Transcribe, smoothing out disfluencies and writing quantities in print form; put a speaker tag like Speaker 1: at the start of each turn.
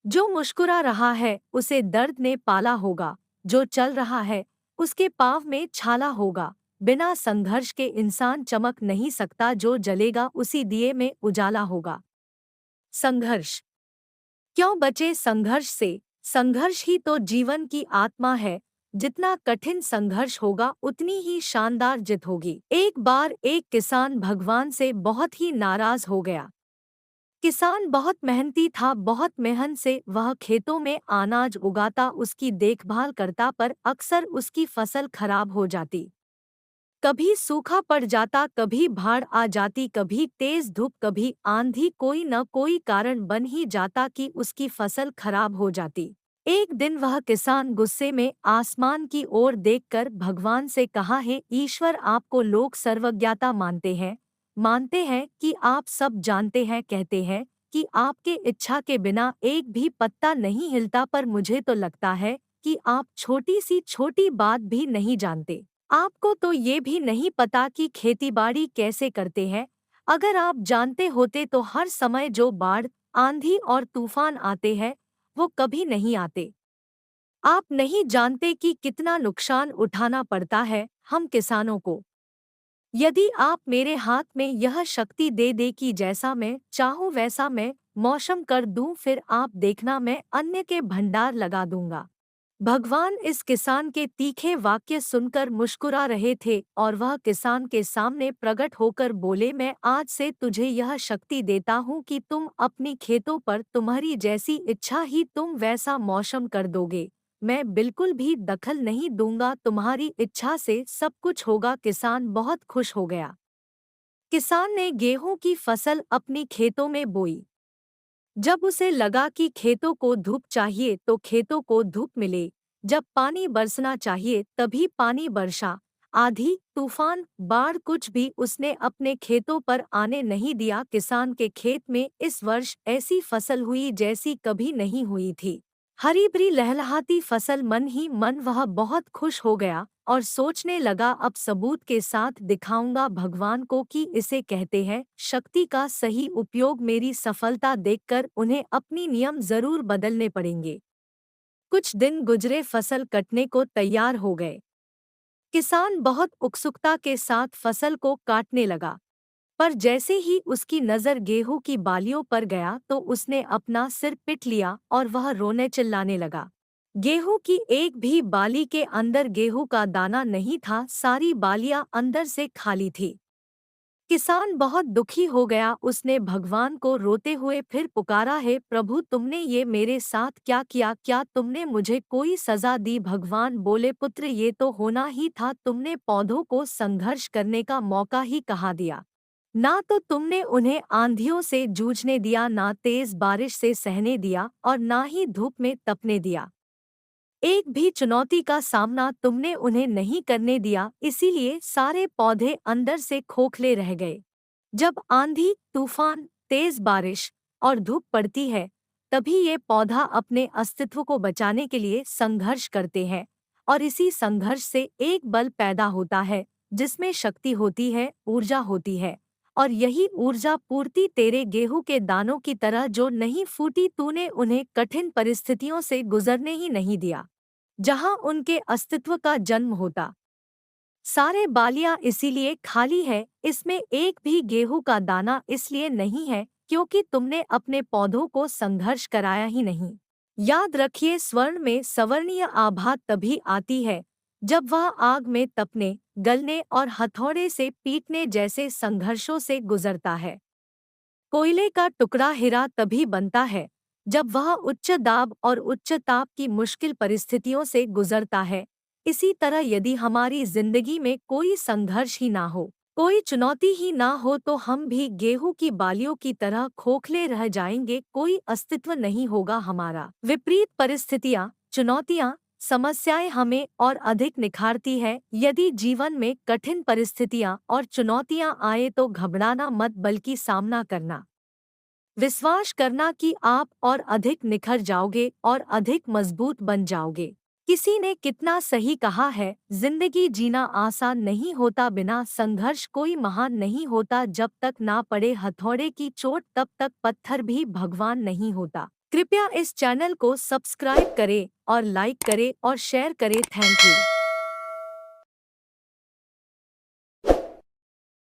Speaker 1: जो मुस्कुरा रहा है उसे दर्द ने पाला होगा, जो चल रहा है उसके पाँव में छाला होगा। बिना संघर्ष के इंसान चमक नहीं सकता, जो जलेगा उसी दिए में उजाला होगा। संघर्ष। क्यों बचे संघर्ष से? संघर्ष ही तो जीवन की आत्मा है। जितना कठिन संघर्ष होगा उतनी ही शानदार जीत होगी। एक बार एक किसान भगवान से बहुत ही नाराज हो गया। किसान बहुत मेहनती था, बहुत मेहनत से वह खेतों में अनाज उगाता, उसकी देखभाल करता, पर अक्सर उसकी फसल खराब हो जाती। कभी सूखा पड़ जाता, कभी बाढ़ आ जाती, कभी तेज धूप, कभी आंधी, कोई न कोई कारण बन ही जाता कि उसकी फसल खराब हो जाती। एक दिन वह किसान गुस्से में आसमान की ओर देखकर भगवान से कहा, है ईश्वर, आपको लोग सर्वज्ञता मानते हैं कि आप सब जानते हैं, कहते हैं कि आपके इच्छा के बिना एक भी पत्ता नहीं हिलता, पर मुझे तो लगता है कि आप छोटी सी छोटी बात भी नहीं जानते। आपको तो ये भी नहीं पता कि खेतीबाड़ी कैसे करते हैं। अगर आप जानते होते तो हर समय जो बाढ़, आंधी और तूफान आते हैं वो कभी नहीं आते। आप नहीं जानते कि कितना नुकसान उठाना पड़ता है हम किसानों को। यदि आप मेरे हाथ में यह शक्ति दे कि जैसा मैं चाहूँ वैसा मैं मौसम कर दूं, फिर आप देखना मैं अन्न के भंडार लगा दूंगा। भगवान इस किसान के तीखे वाक्य सुनकर मुस्कुरा रहे थे और वह किसान के सामने प्रकट होकर बोले, मैं आज से तुझे यह शक्ति देता हूँ कि तुम अपनी खेतों पर तुम्हारी जैसी इच्छा ही तुम वैसा मौसम कर दोगे। मैं बिल्कुल भी दखल नहीं दूंगा, तुम्हारी इच्छा से सब कुछ होगा। किसान बहुत खुश हो गया। किसान ने गेहूं की फसल अपनी खेतों में बोई। जब उसे लगा कि खेतों को धूप चाहिए तो खेतों को धूप मिले, जब पानी बरसना चाहिए तभी पानी बरसा। आंधी, तूफान, बाढ़ कुछ भी उसने अपने खेतों पर आने नहीं दिया। किसान के खेत में इस वर्ष ऐसी फसल हुई जैसी कभी नहीं हुई थी। हरी भरी लहलहाती फसल, मन ही मन वह बहुत खुश हो गया और सोचने लगा, अब सबूत के साथ दिखाऊंगा भगवान को कि इसे कहते हैं शक्ति का सही उपयोग। मेरी सफलता देखकर उन्हें अपनी नियम जरूर बदलने पड़ेंगे। कुछ दिन गुजरे, फसल कटने को तैयार हो गए। किसान बहुत उत्सुकता के साथ फसल को काटने लगा, पर जैसे ही उसकी नज़र गेहूं की बालियों पर गया तो उसने अपना सिर पीट लिया और वह रोने चिल्लाने लगा। गेहूं की एक भी बाली के अंदर गेहूं का दाना नहीं था, सारी बालियां अंदर से खाली थी। किसान बहुत दुखी हो गया, उसने भगवान को रोते हुए फिर पुकारा, है प्रभु, तुमने ये मेरे साथ क्या किया? क्या तुमने मुझे कोई सजा दी? भगवान बोले, पुत्र, ये तो होना ही था। तुमने पौधों को संघर्ष करने का मौका ही कहाँ दिया? ना तो तुमने उन्हें आंधियों से जूझने दिया, ना तेज बारिश से सहने दिया और ना ही धूप में तपने दिया। एक भी चुनौती का सामना तुमने उन्हें नहीं करने दिया, इसीलिए सारे पौधे अंदर से खोखले रह गए। जब आंधी, तूफान, तेज बारिश और धूप पड़ती है तभी ये पौधा अपने अस्तित्व को बचाने के लिए संघर्ष करते हैं, और इसी संघर्ष से एक बल पैदा होता है जिसमें शक्ति होती है, ऊर्जा होती है। और यही ऊर्जा पूर्ति तेरे गेहूं के दानों की तरह जो नहीं फूटी, तूने उन्हें कठिन परिस्थितियों से गुजरने ही नहीं दिया जहां उनके अस्तित्व का जन्म होता। सारे बालियां इसीलिए खाली है, इसमें एक भी गेहूं का दाना इसलिए नहीं है क्योंकि तुमने अपने पौधों को संघर्ष कराया ही नहीं। याद रखिए, स्वर्ण में सवर्णीय आभा तभी आती है जब वह आग में तपने, गलने और हथौड़े से पीटने जैसे संघर्षों से गुजरता है। कोयले का टुकड़ा हीरा तभी बनता है जब वह उच्च दाब और उच्च ताप की मुश्किल परिस्थितियों से गुजरता है। इसी तरह यदि हमारी जिंदगी में कोई संघर्ष ही ना हो, कोई चुनौती ही ना हो, तो हम भी गेहूं की बालियों की तरह खोखले रह जाएंगे, कोई अस्तित्व नहीं होगा हमारा। विपरीत परिस्थितियां, चुनौतियां, समस्याएं हमें और अधिक निखारती है। यदि जीवन में कठिन परिस्थितियां और चुनौतियां आए तो घबराना मत, बल्कि सामना करना। विश्वास करना कि आप और अधिक निखर जाओगे और अधिक मजबूत बन जाओगे। किसी ने कितना सही कहा है, जिंदगी जीना आसान नहीं होता, बिना संघर्ष कोई महान नहीं होता। जब तक ना पड़े हथौड़े की चोट तब तक पत्थर भी भगवान नहीं होता। कृपया इस चैनल को सब्सक्राइब करें और लाइक करें और शेयर करें। Thank you.